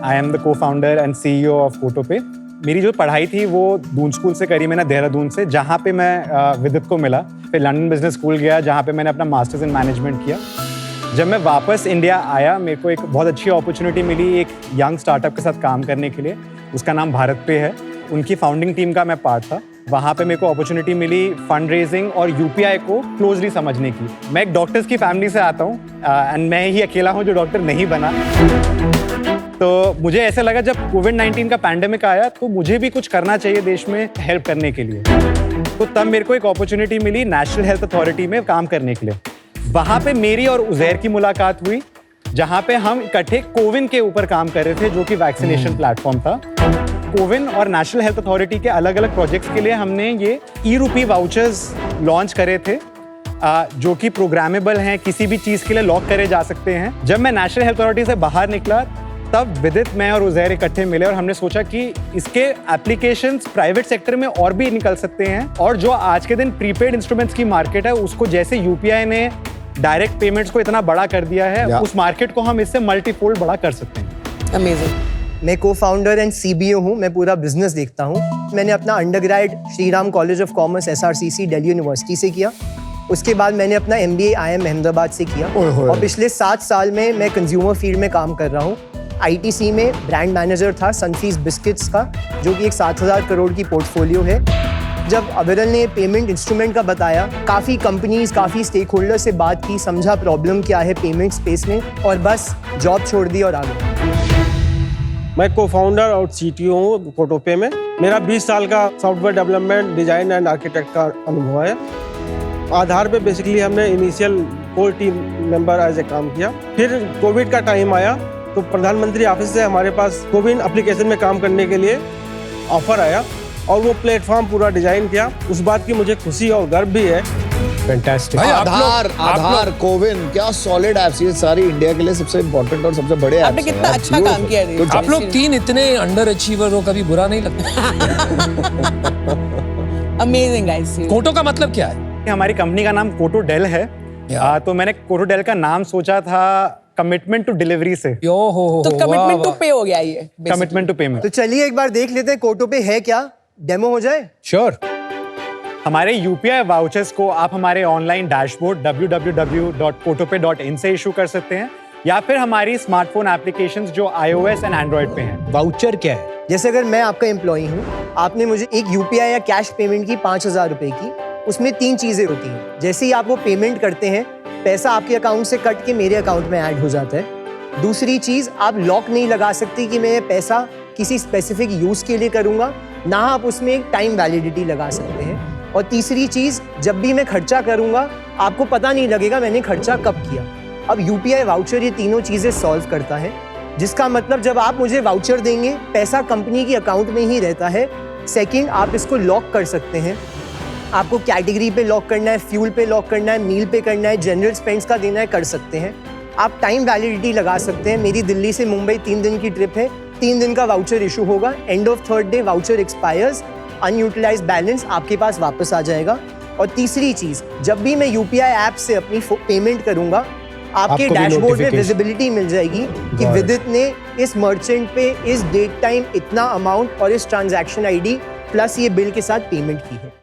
I am the co-founder and CEO of Kotope. मेरी जो पढ़ाई थी वो दून स्कूल से करी मैंने, देहरादून से, जहाँ पे मैं विदित को मिला। फिर लंदन बिजनेस स्कूल गया जहाँ पे मैंने अपना मास्टर्स इन मैनेजमेंट किया। जब मैं वापस इंडिया आया मेरे को एक बहुत अच्छी अपॉर्चुनिटी मिली एक यंग स्टार्टअप के साथ काम करने के लिए। उसका नाम भारत पे है। उनकी फाउंडिंग टीम का मैं पार्ट था। वहाँ पे मेरे को अपॉर्चुनिटी मिली फंड रेजिंग और यूपीआई को क्लोजली समझने की। मैं एक डॉक्टर्स की फैमिली से आता हूँ एंड मैं ही अकेला हूँ जो डॉक्टर नहीं बना। तो मुझे ऐसा लगा जब कोविड-19 का पैंडेमिक आया तो मुझे भी कुछ करना चाहिए देश में हेल्प करने के लिए। तो तब मेरे को एक अपॉर्चुनिटी मिली नेशनल हेल्थ अथॉरिटी में काम करने के लिए। वहाँ पे मेरी और उज़ैर की मुलाकात हुई जहाँ पे हम इकट्ठे कोविन के ऊपर काम कर रहे थे जो कि वैक्सीनेशन प्लेटफॉर्म था। कोविन और नेशनल हेल्थ अथॉरिटी के अलग अलग प्रोजेक्ट्स के लिए हमने ये ई-रूपी वाउचर्स लॉन्च करे थे जो कि प्रोग्रामेबल हैं, किसी भी चीज़ के लिए लॉक करे जा सकते हैं। जब मैं नेशनल हेल्थ अथॉरिटी से बाहर निकला तब विदित, मैं और उज़ैर इकट्ठे मिले और हमने सोचा कि इसके एप्लीकेशंस प्राइवेट सेक्टर में और भी निकल सकते हैं और जो आज के दिन प्रीपेड इंस्ट्रूमेंट्स की मार्केट है उसको जैसे यूपीआई ने डायरेक्ट पेमेंट्स को इतना बड़ा कर दिया है उस मार्केट को हम इससे मल्टीफोल्ड बड़ा कर सकते हैं। अमेजिंग। मैं co-founder एंड CBO हूँ। मैं पूरा बिजनेस देखता हूँ। मैंने अपना undergrad Shriram college of commerce SRCC Delhi university से किया। उसके बाद मैंने अपना MBA IIM अहमदाबाद से किया और पिछले 7 साल में मैं कंज्यूमर फील्ड में काम कर रहा हूँ। ITC में ब्रांड मैनेजर था सनफीस्ट बिस्किट्स का, जो कि एक 7,000 करोड़ की पोर्टफोलियो है। जब अविरल ने पेमेंट इंस्ट्रूमेंट का बताया, काफ़ी कंपनीज, काफ़ी स्टेक होल्डर से बात की, समझा प्रॉब्लम क्या है पेमेंट स्पेस में और बस जॉब छोड़ दी और आ गया। मैं co-founder और CTO हूँ कोटोपे में। मेरा 20 साल का software development, design and architect का अनुभव है। आधार पे बेसिकली हमने initial core team member as a काम किया। फिर कोविड का टाइम आया तो प्रधानमंत्री ऑफिस से हमारे पास कोविन एप्लीकेशन में काम करने के लिए ऑफर आया और वो प्लेटफॉर्म पूरा डिजाइन किया। उस बात की मुझे खुशी और गर्व भी है। फैंटास्टिक। आधार कोविन, क्या सॉलिड ऐप्स, ये सारी इंडिया के लिए सबसे इम्पोर्टेंट और सबसे बड़े ऐप्स हैं। आपने कितना अच्छा काम किया है। आप लोग 3 इतने अंडर अचीवर हो, कभी बुरा नहीं लगता? Amazing guys. कोटो का मतलब क्या है? हमारी कंपनी का नाम कोटोडेल है। तो मैंने कोटोडेल का नाम सोचा था कमिटमेंट टू डिलीवरी से। तो कमिटमेंट टू पे हो गया ये। Commitment to payment. तो चलिए एक बार देख लेते हैं कोटोपे है क्या, डेमो हो जाए। श्योर। हमारे यूपीआई वाउचर्स को आप हमारे ऑनलाइन डैशबोर्ड www.kotope.in से इशू कर सकते हैं या फिर हमारी स्मार्टफोन एप्लीकेशंस जो iOS एंड एंड्रॉइड पे हैं। वाउचर क्या है? जैसे अगर मैं आपका एम्प्लॉई हूँ, आपने मुझे एक यूपीआई या कैश पेमेंट की 5,000 रुपए की, उसमें 3 चीजें होती हैं। जैसे ही आप वो पेमेंट करते हैं, पैसा आपके अकाउंट से कट के मेरे अकाउंट में ऐड हो जाता है। दूसरी चीज, आप लॉक नहीं लगा सकती कि मैं पैसा किसी स्पेसिफिक यूज के लिए करूंगा, ना आप उसमें एक टाइम वैलिडिटी लगा सकते हैं। और तीसरी चीज, जब भी मैं खर्चा करूंगा आपको पता नहीं लगेगा मैंने खर्चा कब किया। अब यूपीआई वाउचर ये तीनों चीजें सॉल्व करता है, जिसका मतलब जब आप मुझे वाउचर देंगे, पैसा कंपनी के अकाउंट में ही रहता है। सेकंड, आप इसको लॉक कर सकते हैं। आपको कैटेगरी पे लॉक करना है, फ्यूल पे लॉक करना है, मील पे करना है, जनरल स्पेंड्स का देना है, कर सकते हैं। आप टाइम वैलिडिटी लगा सकते हैं। मेरी दिल्ली से मुंबई 3 दिन की ट्रिप है, 3 दिन का वाउचर इशू होगा। End of 3rd day voucher expires, unutilised balance आपके पास वापस आ जाएगा। और तीसरी चीज, जब भी मैं यूपीआई ऐप से अपनी पेमेंट करूंगा, आपके डैशबोर्ड में विजिबिलिटी मिल जाएगी कि विदित ने इस मर्चेंट पे इस डेट टाइम इतना अमाउंट और इस ट्रांजैक्शन आईडी प्लस ये बिल के साथ पेमेंट की है।